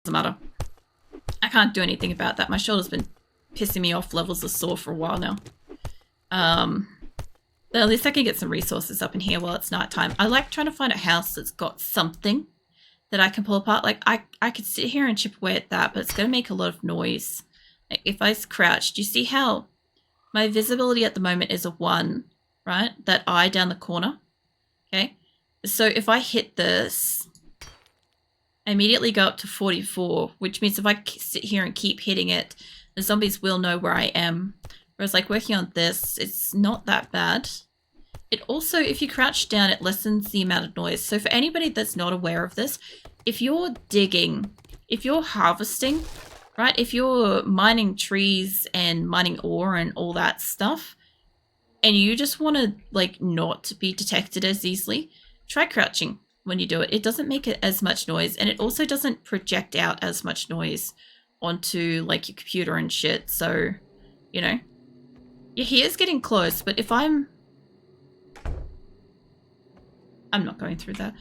Doesn't matter. I can't do anything about that. My shoulder's been pissing me off levels of sore for a while now. But at least I can get some resources up in here while it's nighttime. I like trying to find a house that's got something that I can pull apart. Like, I could sit here and chip away at that, but it's going to make a lot of noise. Like, if I crouch, do you see how my visibility at the moment is a 1, right? That eye down the corner, okay? So if I hit this, I immediately go up to 44, which means if I sit here and keep hitting it, the zombies will know where I am. Whereas, like, working on this, it's not that bad. It also, if you crouch down, it lessens the amount of noise. So for anybody that's not aware of this, if you're digging, if you're harvesting, right, if you're mining trees and mining ore and all that stuff, and you just want to, like, not be detected as easily, try crouching when you do it. It doesn't make it as much noise, and it also doesn't project out as much noise onto, like, your computer and shit. So, you know, your hair's getting close, but if I'm not going through that.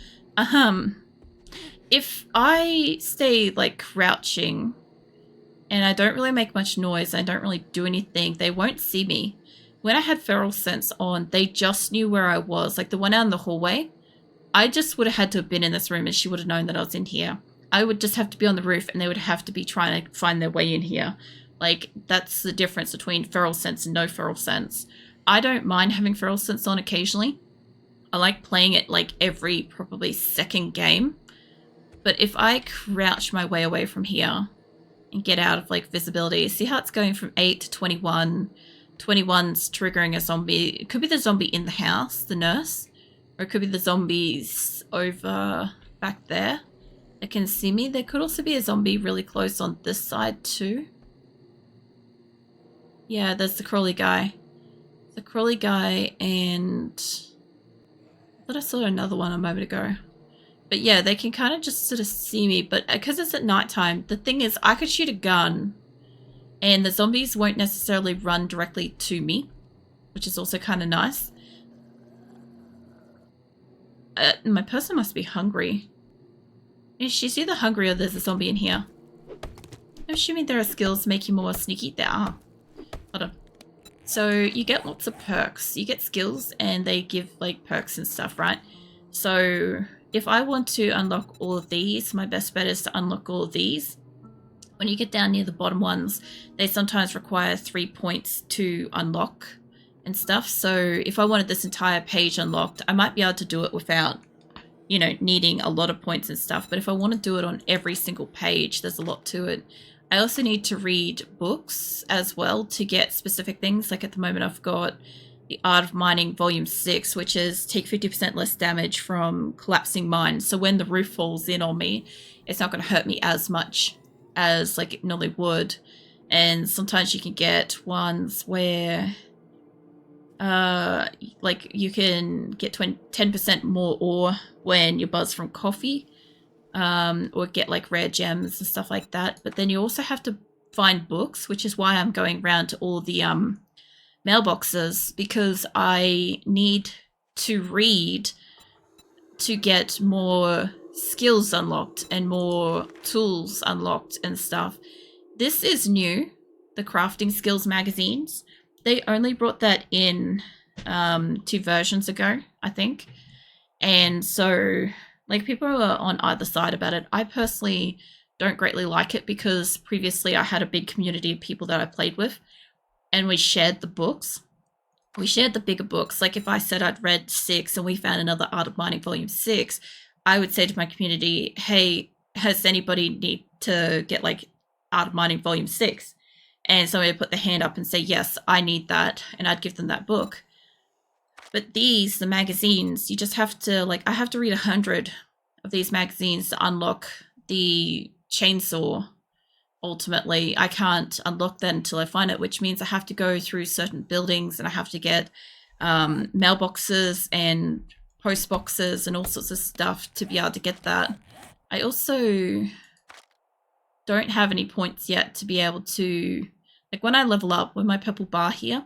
If I stay, like, crouching and I don't really make much noise, I don't really do anything, they won't see me. When I had feral sense on, they just knew where I was. Like, the one out in the hallway, I just would have had to have been in this room and she would have known that I was in here. I would just have to be on the roof and they would have to be trying to find their way in here. Like, that's the difference between feral sense and no feral sense. I don't mind having feral sense on occasionally. I like playing it, like, every probably second game. But if I crouch my way away from here and get out of, like, visibility, see how it's going from 8 to 21. 21's triggering a zombie. It could be the zombie in the house, the nurse, or it could be the zombies over back there that can see me. There could also be a zombie really close on this side too. Yeah, there's the crawly guy. The crawly guy, and I thought I saw another one a moment ago. But yeah, they can kind of just sort of see me. But because it's at nighttime, the thing is I could shoot a gun and the zombies won't necessarily run directly to me, which is also kind of nice. My person must be hungry. Is she either hungry or there's a zombie in here? I'm assuming there are skills to make you more sneaky. There are. Hold on. So you get lots of perks. You get skills and they give, like, perks and stuff, right? So if I want to unlock all of these, my best bet is to unlock all of these. When you get down near the bottom ones, they sometimes require 3 points to unlock and stuff. So if I wanted this entire page unlocked, I might be able to do it without, you know, needing a lot of points and stuff. But if I want to do it on every single page, there's a lot to it. I also need to read books as well to get specific things. Like, at the moment I've got The Art of Mining Volume 6, which is take 50% less damage from collapsing mines. So when the roof falls in on me, it's not going to hurt me as much as, like, it normally would. And sometimes you can get ones where like, you can get 10% more ore when you buzz from coffee, or get, like, rare gems and stuff like that. But then you also have to find books, which is why I'm going around to all the mailboxes, because I need to read to get more skills unlocked and more tools unlocked and stuff. This is new, the crafting skills magazines. They only brought that in 2 versions ago, I think. And so, like, people are on either side about it. I personally don't greatly like it because previously I had a big community of people that I played with and we shared the books. We shared the bigger books. Like, if I said I'd read 6 and we found another Art of Mining Volume 6, I would say to my community, hey, has anybody need to get, like, Art of Mining Volume 6? And somebody would put their hand up and say, yes, I need that. And I'd give them that book. But these, the magazines, you just have to, like, I have to read 100 of these magazines to unlock the chainsaw. Ultimately, I can't unlock that until I find it, which means I have to go through certain buildings and I have to get mailboxes and post boxes and all sorts of stuff to be able to get that. I also don't have any points yet to be able to, like, when I level up, when my purple bar here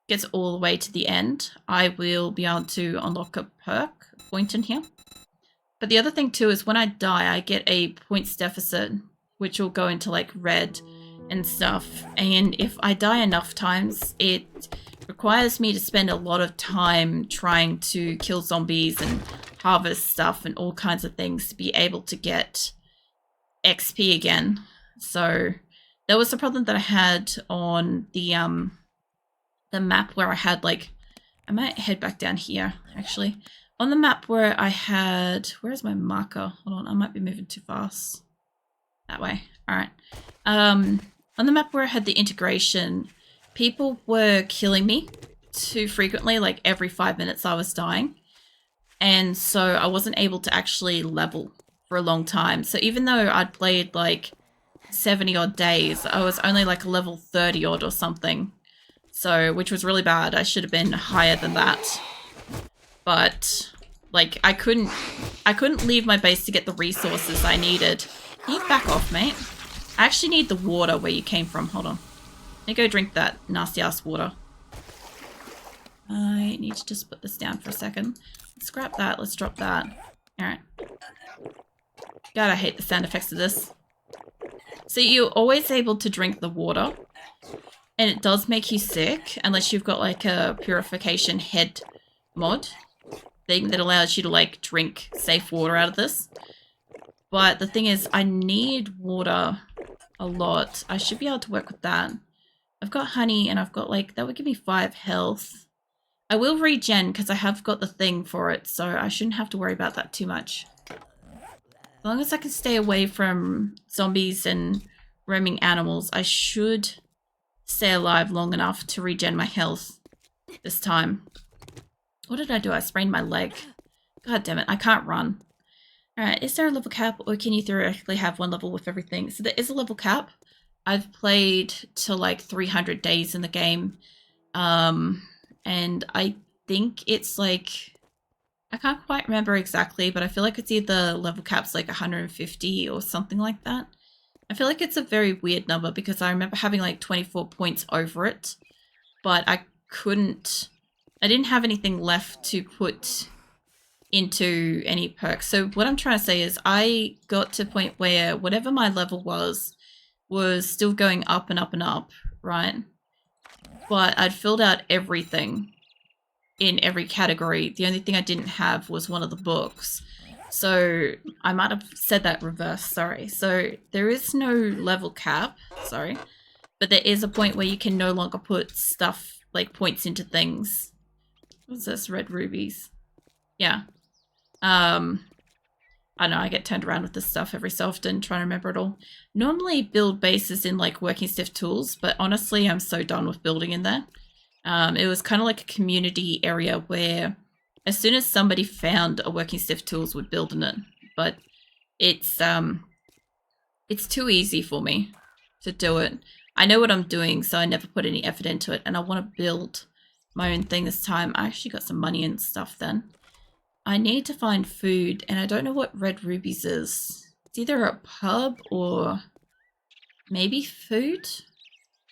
gets all the way to the end, I will be able to unlock a perk point in here. But the other thing too is when I die, I get a points deficit which will go into like red and stuff. And if I die enough times, it requires me to spend a lot of time trying to kill zombies and harvest stuff and all kinds of things to be able to get XP again. So that was the problem that I had on the map where I had like, I might head back down here actually. On the map where I had, where's my marker? Hold on, I might be moving too fast. That way, all right. On the map where I had the integration, people were killing me too frequently, like every 5 minutes I was dying. And so I wasn't able to actually level for a long time. So even though I'd played like 70 odd days, I was only like a level 30 odd or something. So, which was really bad. I should have been higher than that. But like I couldn't leave my base to get the resources I needed. Can you back off, mate? I actually need the water where you came from. Hold on. Let me go drink that nasty ass water. I need to just put this down for a second. Let's scrap that. Let's drop that. Alright. God, I hate the sound effects of this. So you're always able to drink the water. And it does make you sick unless you've got like a purification head mod thing that allows you to like drink safe water out of this. But the thing is, I need water a lot. I should be able to work with that. I've got honey and I've got like, that would give me 5 health. I will regen because I have got the thing for it, so I shouldn't have to worry about that too much. As long as I can stay away from zombies and roaming animals, I should stay alive long enough to regen my health this time. What did I do? I sprained my leg. God damn it, I can't run. Alright, is there a level cap or can you theoretically have 1 level with everything? So there is a level cap. I've played to like 300 days in the game. And I think it's like, I can't quite remember exactly, but I feel like it's either level cap's like 150 or something like that. I feel like it's a very weird number because I remember having like 24 points over it, but I didn't have anything left to put into any perks. So what I'm trying to say is I got to a point where whatever my level was still going up and up and up, right? But I'd filled out everything in every category. The only thing I didn't have was one of the books. So I might have said that reverse, sorry. So there is no level cap, sorry. But there is a point where you can no longer put stuff, like points into things. What's this? Red rubies. Yeah. I know, I get turned around with this stuff every so often, trying to remember it all. Normally build bases in like working stiff tools, but honestly, I'm so done with building in there. It was kind of like a community area where as soon as somebody found a working stiff tools would build in it. But it's too easy for me to do it. I know what I'm doing, so I never put any effort into it, and I want to build my own thing this time. I actually got some money and stuff then. I need to find food, and I don't know what red rubies is. It's either a pub or maybe food?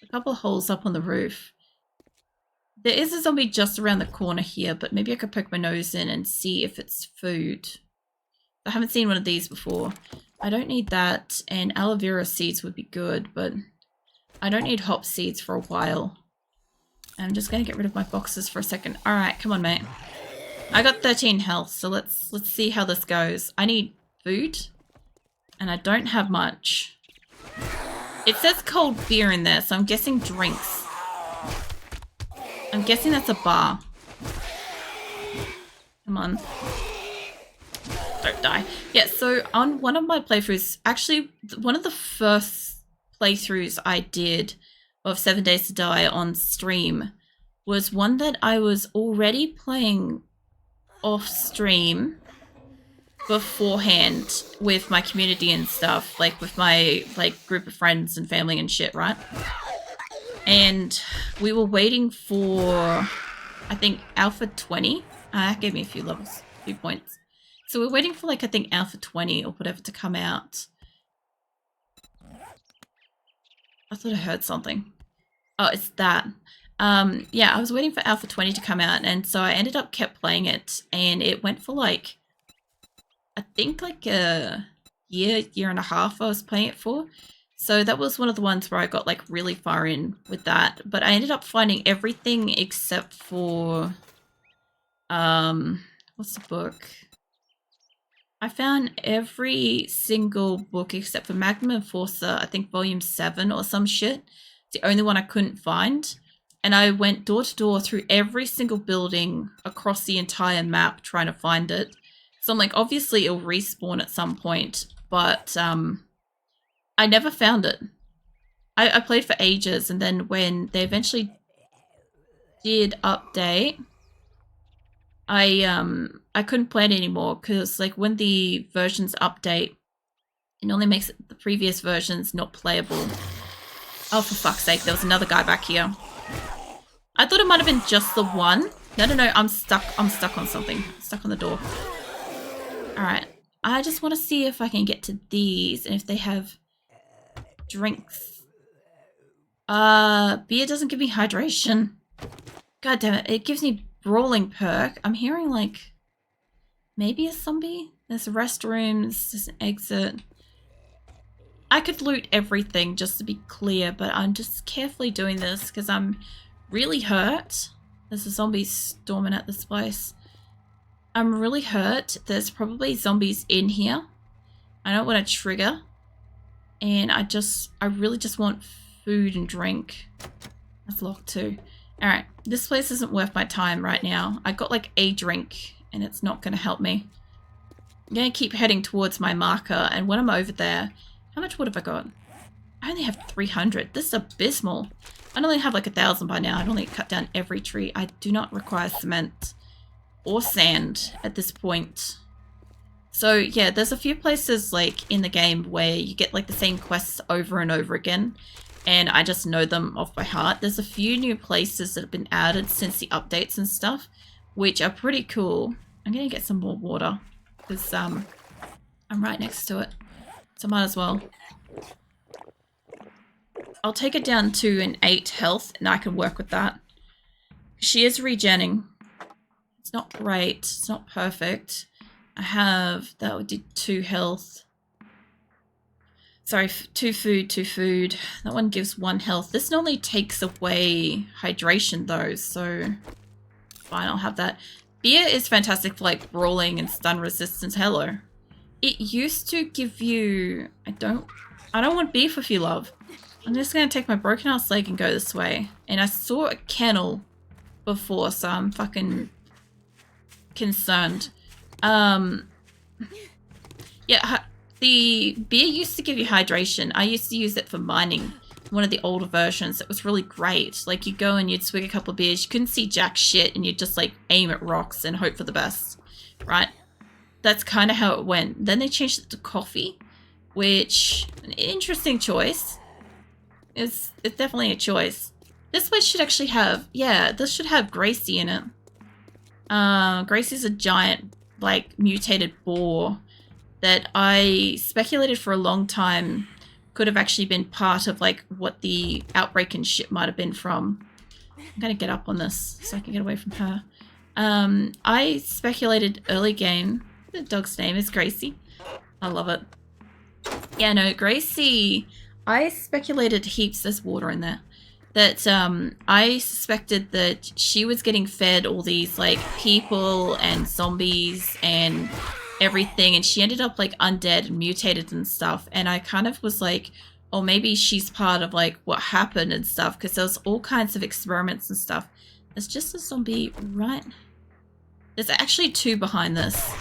A couple of holes up on the roof. There is a zombie just around the corner here, but maybe I could poke my nose in and see if it's food. I haven't seen one of these before. I don't need that, and aloe vera seeds would be good, but I don't need hop seeds for a while. I'm just going to get rid of my boxes for a second. Alright, come on, mate. I got 13 health, so let's see how this goes. I need food, and I don't have much. It says cold beer in there, so I'm guessing drinks. I'm guessing that's a bar. Come on. Don't die. Yeah, so on one of my playthroughs, actually one of the first playthroughs I did of 7 Days to Die on stream was one that I was already playing off stream beforehand with my community and stuff, like with my like group of friends and family and shit, right? And we were waiting for, I think, Alpha 20. That gave me a few levels, a few points. So we're waiting for like, I think Alpha 20 or whatever to come out. I thought I heard something. Oh, it's that. Yeah, I was waiting for Alpha 20 to come out, and so I ended up kept playing it, and it went for like, I think like year and a half I was playing it for. So that was one of the ones where I got like really far in with that. But I ended up finding everything except for what's the book? I found every single book except for Magnum Enforcer, I think volume 7 or some shit. It's the only one I couldn't find. And I went door to door through every single building across the entire map trying to find it. So I'm like, obviously it'll respawn at some point, but I never found it. I played for ages, and then when they eventually did update, I couldn't play it anymore because like when the versions update, it only makes the previous versions not playable. Oh, for fuck's sake, there was another guy back here. I thought it might have been just the one. No, I'm stuck on something. Stuck on the door. Alright. I just want to see if I can get to these and if they have drinks. Beer doesn't give me hydration. God damn it. It gives me brawling perk. I'm hearing like maybe a zombie. There's restrooms. There's an exit. I could loot everything just to be clear, but I'm just carefully doing this because I'm really hurt. There's a zombie storming at this place. I'm really hurt. There's probably zombies in here. I don't want to trigger. And I really just want food and drink. That's locked too. Alright, this place isn't worth my time right now. I got like a drink and it's not going to help me. I'm going to keep heading towards my marker, and when I'm over there, how much wood have I got? I only have 300. This is abysmal. I only have like 1,000 by now. I'd only cut down every tree. I do not require cement or sand at this point. So yeah, there's a few places like in the game where you get like the same quests over and over again, and I just know them off by heart. There's a few new places that have been added since the updates and stuff, which are pretty cool. I'm gonna get some more water because I'm right next to it, so might as well. I'll take it down to an 8 health and I can work with that. She is regenning. It's not great. It's not perfect. I have, that would do 2 health. Sorry, 2 food, 2 food. That one gives 1 health. This normally takes away hydration though, so fine, I'll have that. Beer is fantastic for like brawling and stun resistance. Hello. It used to give you, I don't want beef if you love. I'm just going to take my broken ass leg and go this way. And I saw a kennel before, so I'm fucking concerned. Yeah, the beer used to give you hydration. I used to use it for mining. One of the older versions. It was really great. Like, you'd go and you'd swig a couple of beers. You couldn't see jack shit, and you'd just, like, aim at rocks and hope for the best. Right? That's kind of how it went. Then they changed it to coffee, which, an interesting choice. It's definitely a choice. This place should actually have, yeah, this should have Gracie in it. Gracie's a giant, like, mutated boar that I speculated for a long time could have actually been part of, like, what the outbreak and shit might have been from. I'm gonna get up on this so I can get away from her. I speculated early game, the dog's name is Gracie. I love it. Yeah, no, Gracie, I speculated heaps, there's water in there, that I suspected that she was getting fed all these like people and zombies and everything, and she ended up like undead and mutated and stuff, and I kind of was like, oh, maybe she's part of like what happened and stuff, because there's all kinds of experiments and stuff. There's just a zombie right, there's actually 2 behind this,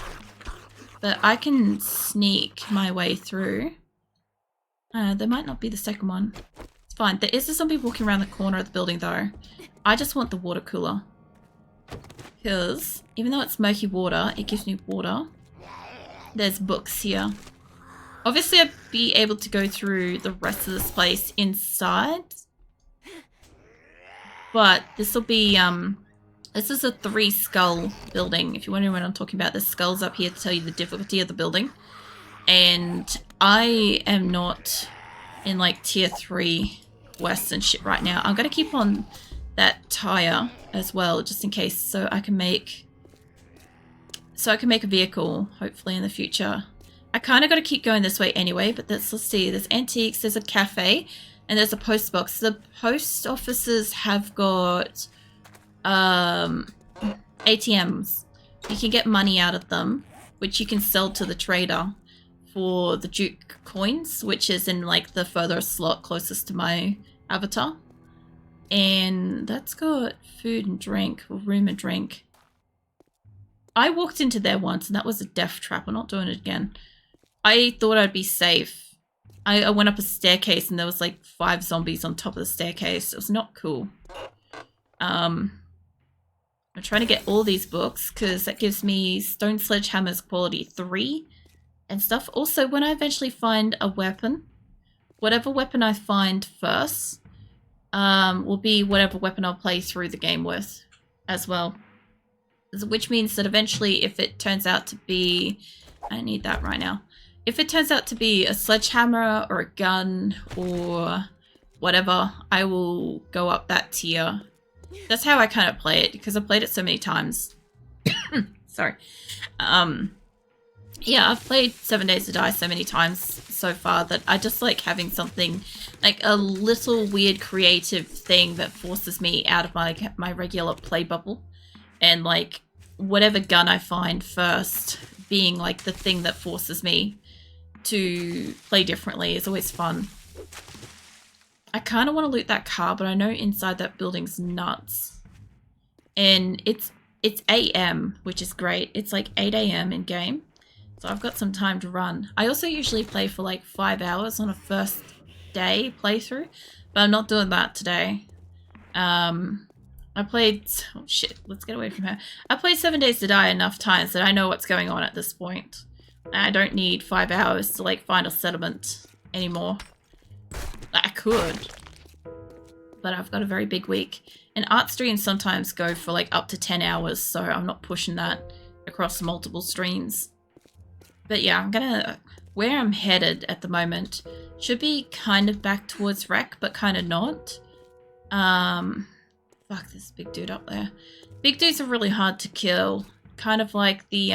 but I can sneak my way through. There might not be the second one. It's fine. There is a zombie walking around the corner of the building though. I just want the water cooler. Because even though it's murky water, it gives me water. There's books here. Obviously I'd be able to go through the rest of this place inside. But this will be, this is a 3 skull building. If you're wondering what I'm talking about, there's skulls up here to tell you the difficulty of the building. And I am not in like tier 3 quests and shit right now. I'm going to keep on that tire as well, just in case, so I can make a vehicle hopefully in the future. I kind of got to keep going this way anyway, but let's see. There's antiques, there's a cafe, and there's a post box. The post offices have got ATMs. You can get money out of them, which you can sell to the trader for the Duke coins, which is in like the furthest slot closest to my avatar. And that's got food and drink, or room and drink. I walked into there once and that was a death trap. I'm not doing it again. I thought I'd be safe. I went up a staircase and there was like 5 zombies on top of the staircase. It was not cool. I'm trying to get all these books because that gives me Stone Sledgehammer's quality 3 and stuff. Also, when I eventually find a weapon, whatever weapon I find first will be whatever weapon I'll play through the game with as well. Which means that eventually if it turns out to be... I need that right now. If it turns out to be a sledgehammer or a gun or whatever, I will go up that tier. That's how I kind of play it, because I've played it so many times. Sorry. Yeah, I've played 7 Days to Die so many times so far that I just like having something, like a little weird creative thing that forces me out of my regular play bubble. And like, whatever gun I find first being like the thing that forces me to play differently is always fun. I kind of want to loot that car, but I know inside that building's nuts. And it's AM, which is great. It's like 8 AM in game. So I've got some time to run. I also usually play for like 5 hours on a first day playthrough, but I'm not doing that today. I played... Oh shit, let's get away from her. I played 7 Days to Die enough times that I know what's going on at this point. I don't need 5 hours to like find a settlement anymore. I could, but I've got a very big week. And art streams sometimes go for like up to 10 hours, so I'm not pushing that across multiple streams. But yeah, I'm gonna... Where I'm headed at the moment should be kind of back towards Wreck, but kind of not. Fuck, this big dude up there. Big dudes are really hard to kill. Kind of like the,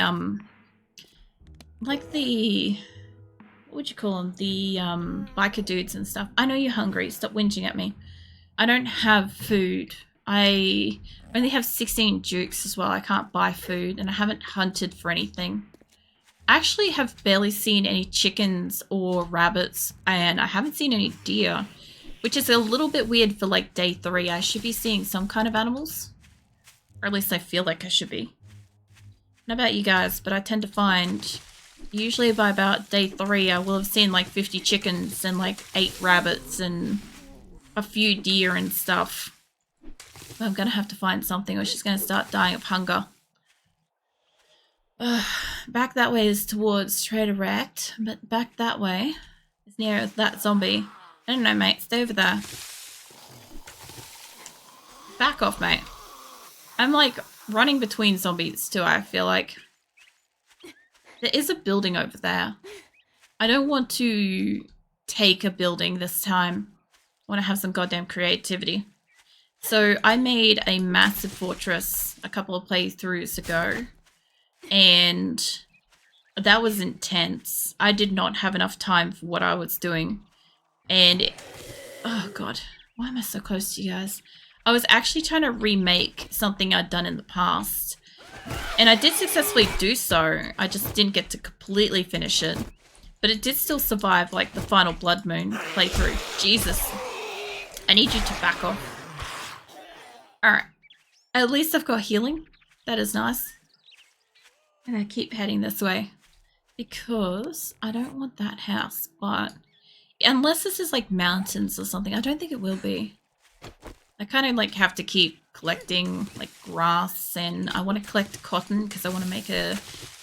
what would you call them? The, biker dudes and stuff. I know you're hungry. Stop whinging at me. I don't have food. I only have 16 dukes as well. I can't buy food, and I haven't hunted for anything. I actually have barely seen any chickens or rabbits, and I haven't seen any deer, which is a little bit weird for like day 3. I should be seeing some kind of animals, or at least I feel like I should be. I don't know about you guys, but I tend to find usually by about day 3 I will have seen like 50 chickens and like 8 rabbits and a few deer and stuff. But I'm gonna have to find something or she's gonna start dying of hunger. Back that way is towards Trader Wrecked, but back that way is near that zombie. I don't know, mate. Stay over there. Back off, mate. I'm like running between zombies too, I feel like. There is a building over there. I don't want to take a building this time. I want to have some goddamn creativity. So I made a massive fortress a couple of playthroughs ago. And that was intense. I did not have enough time for what I was doing. And, oh god, why am I so close to you guys? I was actually trying to remake something I'd done in the past. And I did successfully do so. I just didn't get to completely finish it. But it did still survive, like, the final Blood Moon playthrough. Jesus. I need you to back off. Alright. At least I've got healing. That is nice. And I keep heading this way. Because I don't want that house, but... Unless this is like mountains or something, I don't think it will be. I kind of like have to keep collecting like grass, and I want to collect cotton because I want to make a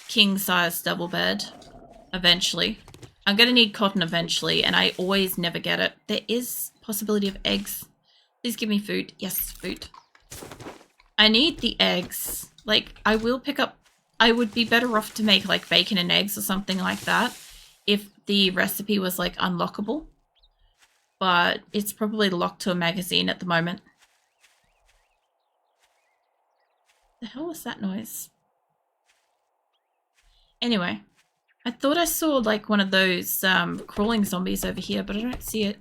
king-size double bed eventually. I'm going to need cotton eventually, and I always never get it. There is possibility of eggs. Please give me food. Yes, food. I need the eggs. Like, I will pick up... I would be better off to make like bacon and eggs or something like that if the recipe was like unlockable, but it's probably locked to a magazine at the moment. The hell was that noise? Anyway, I thought I saw like one of those crawling zombies over here, but I don't see it.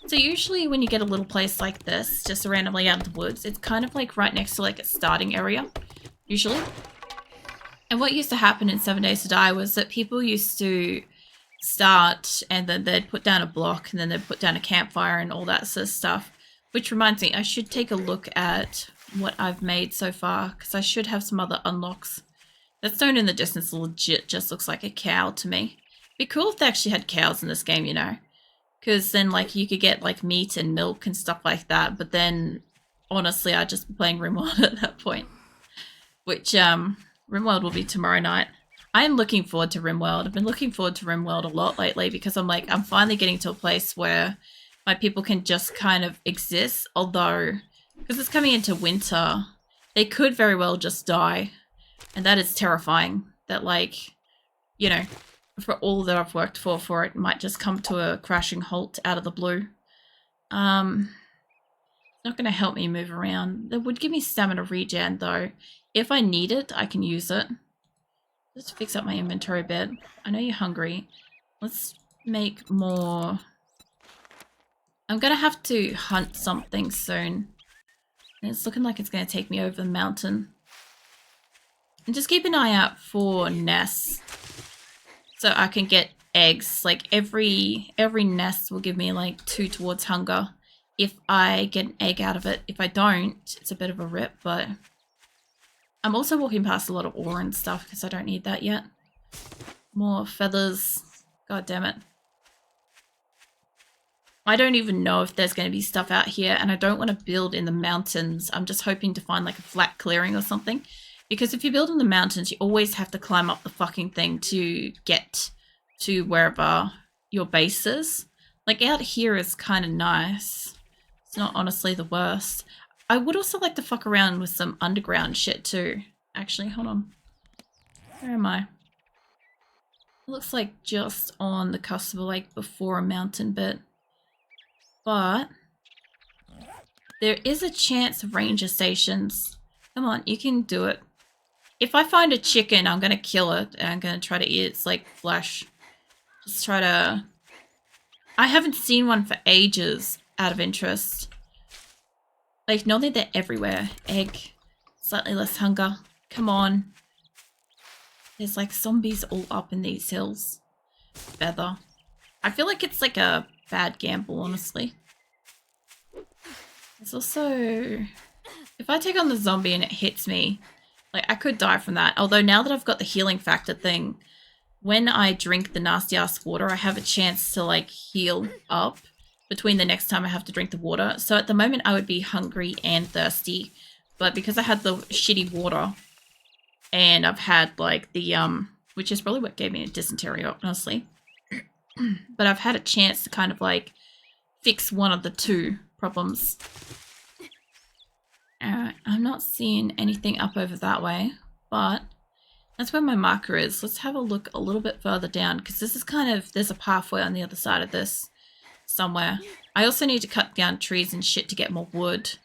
So usually when you get a little place like this, just randomly out of the woods, it's kind of like right next to like a starting area, usually. And what used to happen in 7 Days to Die was that people used to start and then they'd put down a block and then they'd put down a campfire and all that sort of stuff. Which reminds me, I should take a look at what I've made so far because I should have some other unlocks. That stone in the distance legit just looks like a cow to me. It'd be cool if they actually had cows in this game, you know. Because then, like, you could get, like, meat and milk and stuff like that. But then, honestly, I'd just be playing RimWorld at that point. Which, RimWorld will be tomorrow night. I am looking forward to RimWorld. I've been looking forward to RimWorld a lot lately because I'm like, I'm finally getting to a place where my people can just kind of exist. Although, because it's coming into winter, they could very well just die. And that is terrifying. That, like, you know, for all that I've worked for it might just come to a crashing halt out of the blue. It's not going to help me move around. That would give me stamina regen, though. If I need it, I can use it. Let's fix up my inventory a bit. I know you're hungry. Let's make more. I'm going to have to hunt something soon. And it's looking like it's going to take me over the mountain. And just keep an eye out for nests. So I can get eggs. Like every nest will give me like 2 towards hunger. If I get an egg out of it. If I don't, it's a bit of a rip, but I'm also walking past a lot of ore and stuff because I don't need that yet. More feathers. God damn it. I don't even know if there's going to be stuff out here and I don't want to build in the mountains. I'm just hoping to find like a flat clearing or something. Because if you build in the mountains, you always have to climb up the fucking thing to get to wherever your base is. Like out here is kind of nice. It's not honestly the worst. I would also like to fuck around with some underground shit too. Actually, hold on. Where am I? It looks like just on the cusp of like before a mountain bit. But there is a chance of ranger stations. Come on, you can do it. If I find a chicken, I'm going to kill it and I'm going to try to eat its like flesh. Just try to... I haven't seen one for ages out of interest. Like, normally they're everywhere. Egg. Slightly less hunger. Come on. There's like zombies all up in these hills. Feather. I feel like it's like a bad gamble, honestly. There's also... If I take on the zombie and it hits me, like I could die from that. Although now that I've got the healing factor thing, when I drink the nasty ass water, I have a chance to like heal up between the next time I have to drink the water. So at the moment I would be hungry and thirsty. But because I had the shitty water and I've had like the, which is probably what gave me a dysentery, honestly. But I've had a chance to kind of like fix one of the two problems. Alright, I'm not seeing anything up over that way, but that's where my marker is. Let's have a look a little bit further down because this is kind of, there's a pathway on the other side of this somewhere. I also need to cut down trees and shit to get more wood.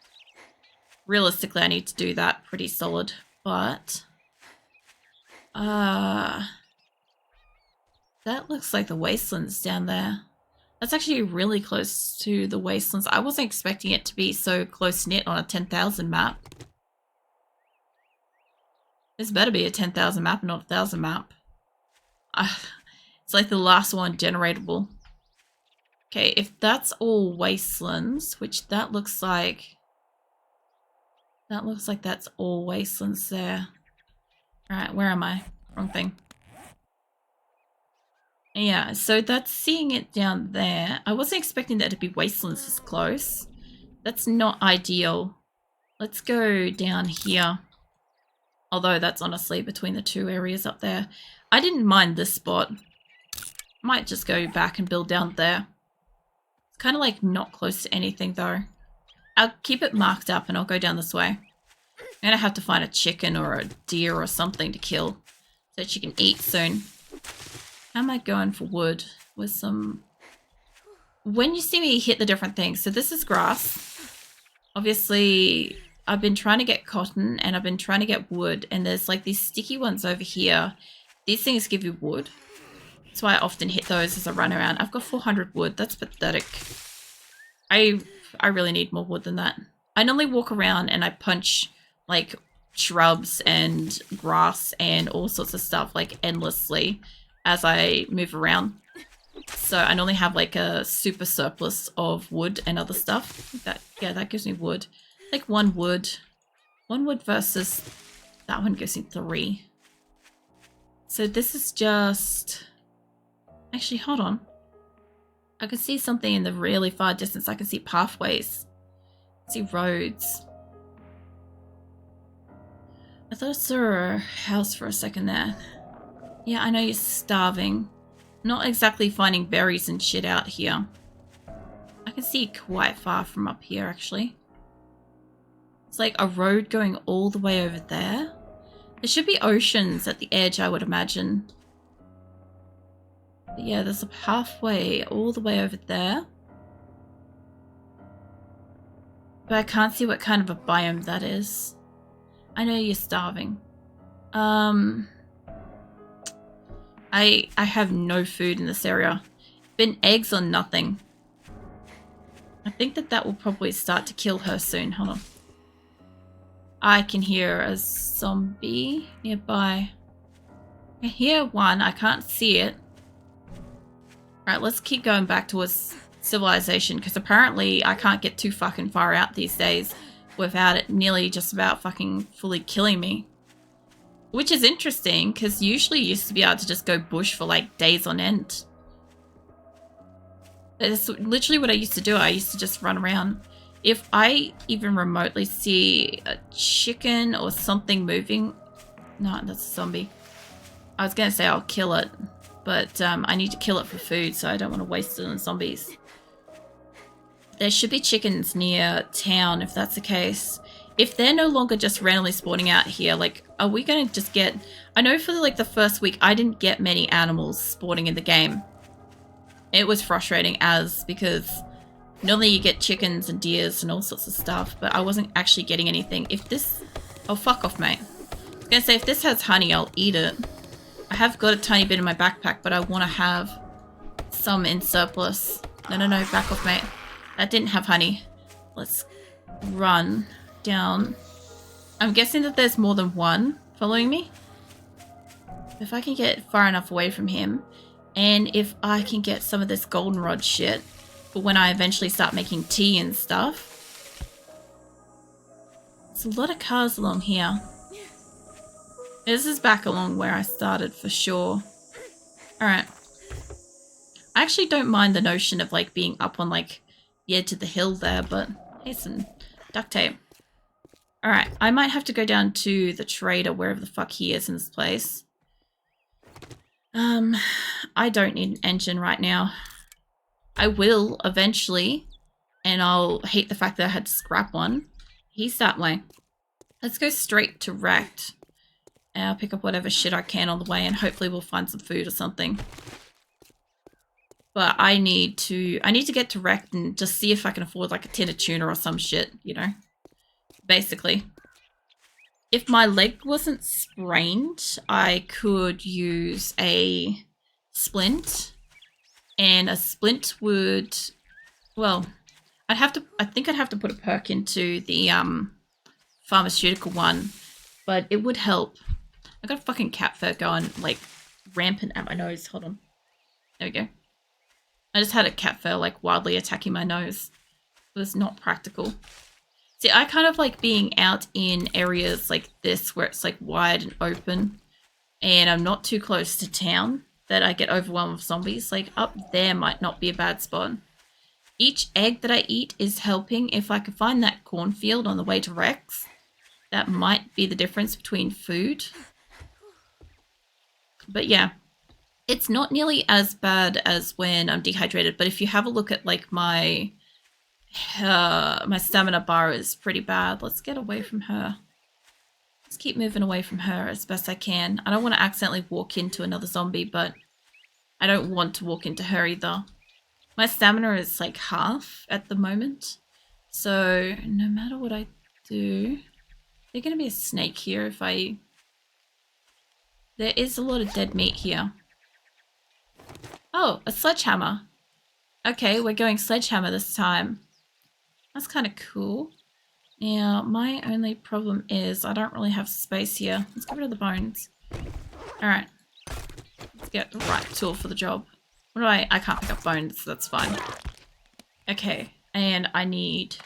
Realistically, I need to do that pretty solid, but that looks like the wastelands down there. That's actually really close to the wastelands. I wasn't expecting it to be so close-knit on a 10,000 map. This better be a 10,000 map, not a 1,000 map. It's like the last one generatable. Okay, if that's all wastelands, which that looks like... That looks like that's all wastelands there. Alright, where am I? Wrong thing. Yeah, so that's seeing it down there. I wasn't expecting that to be wastelands this close. That's not ideal. Let's go down here. Although that's honestly between the two areas up there. I didn't mind this spot. Might just go back and build down there. It's kind of like not close to anything though. I'll keep it marked up and I'll go down this way. I'm gonna have to find a chicken or a deer or something to kill so that you can eat soon. How am I going for wood with some... When you see me hit the different things, so this is grass. Obviously, I've been trying to get cotton and I've been trying to get wood and there's like these sticky ones over here. These things give you wood. That's why I often hit those as I run around. I've got 400 wood. That's pathetic. I really need more wood than that. I normally walk around and I punch like shrubs and grass and all sorts of stuff like endlessly as I move around. So I normally have like a super surplus of wood and other stuff. That gives me wood. Like one wood. One wood versus that one gives me 3. So this is just... Actually, hold on. I can see something in the really far distance. I can see pathways. I see roads. I thought I saw a house for a second there. Yeah, I know you're starving. Not exactly finding berries and shit out here. I can see quite far from up here, actually. It's like a road going all the way over there. There should be oceans at the edge, I would imagine. But yeah, there's a pathway all the way over there. But I can't see what kind of a biome that is. I know you're starving. I have no food in this area. Been eggs or nothing. I think that will probably start to kill her soon. Hold on. I can hear a zombie nearby. I hear one. I can't see it. Alright, let's keep going back towards civilization, because apparently I can't get too fucking far out these days without it nearly just about fucking fully killing me. Which is interesting, because usually you used to be able to just go bush for like days on end. That's literally what I used to do. I used to just run around. If I even remotely see a chicken or something moving... No, that's a zombie. I was going to say I'll kill it, but I need to kill it for food, so I don't want to waste it on zombies. There should be chickens near town, if that's the case. If they're no longer just randomly spawning out here, like, are we going to just get... I know for, like, the first week, I didn't get many animals spawning in the game. It was frustrating because normally you get chickens and deers and all sorts of stuff, but I wasn't actually getting anything. If this... Oh, fuck off, mate. I was going to say, if this has honey, I'll eat it. I have got a tiny bit in my backpack, but I want to have some in surplus. No, back off, mate. That didn't have honey. Let's run down. I'm guessing that there's more than one following me. If I can get far enough away from him, and if I can get some of this goldenrod shit for when I eventually start making tea and stuff. There's a lot of cars along here. This is back along where I started for sure. Alright. I actually don't mind the notion of like being up on like the edge of the hill there, but hey, some duct tape. Alright, I might have to go down to the trader, wherever the fuck he is in this place. I don't need an engine right now. I will eventually, and I'll hate the fact that I had to scrap one. He's that way. Let's go straight to Wrecked. And I'll pick up whatever shit I can on the way, and hopefully we'll find some food or something. But I need to get to Wrecked and just see if I can afford like a tin of tuna or some shit, you know? Basically. If my leg wasn't sprained, I could use a splint. And a splint would... Well, I think I'd have to put a perk into the pharmaceutical one. But it would help. I got a fucking cat fur going, like, rampant at my nose. Hold on. There we go. I just had a cat fur, like, wildly attacking my nose. It was not practical. See, I kind of like being out in areas like this where it's, like, wide and open. And I'm not too close to town that I get overwhelmed with zombies. Like, up there might not be a bad spot. Each egg that I eat is helping. If I could find that cornfield on the way to Rex, that might be the difference between food. But yeah, it's not nearly as bad as when I'm dehydrated. But if you have a look at like my stamina bar is pretty bad. Let's get away from her. Let's keep moving away from her as best I can. I don't want to accidentally walk into another zombie, but I don't want to walk into her either. My stamina is like half at the moment. So no matter what I do... There's going to be a snake here if I... There is a lot of dead meat here. Oh, a sledgehammer. Okay, we're going sledgehammer this time. That's kind of cool. Now, my only problem is I don't really have space here. Let's get rid of the bones. Alright. Let's get the right tool for the job. What do I can't pick up bones, that's fine. Okay, and I need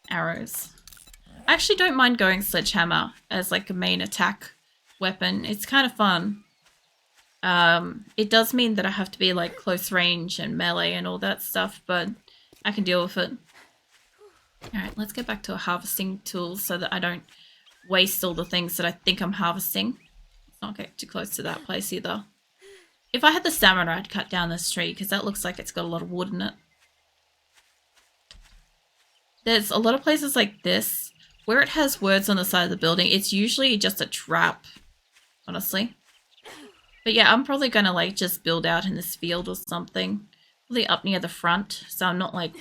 arrows. I actually don't mind going sledgehammer as like a main attack weapon. It's kind of fun. It does mean that I have to be like close range and melee and all that stuff, but I can deal with it. Alright, let's get back to a harvesting tool so that I don't waste all the things that I think I'm harvesting. Let's not get too close to that place either. If I had the stamina, I'd cut down this tree because that looks like it's got a lot of wood in it. There's a lot of places like this where it has words on the side of the building. It's usually just a trap, honestly. But yeah, I'm probably going to like just build out in this field or something. Probably up near the front, so I'm not like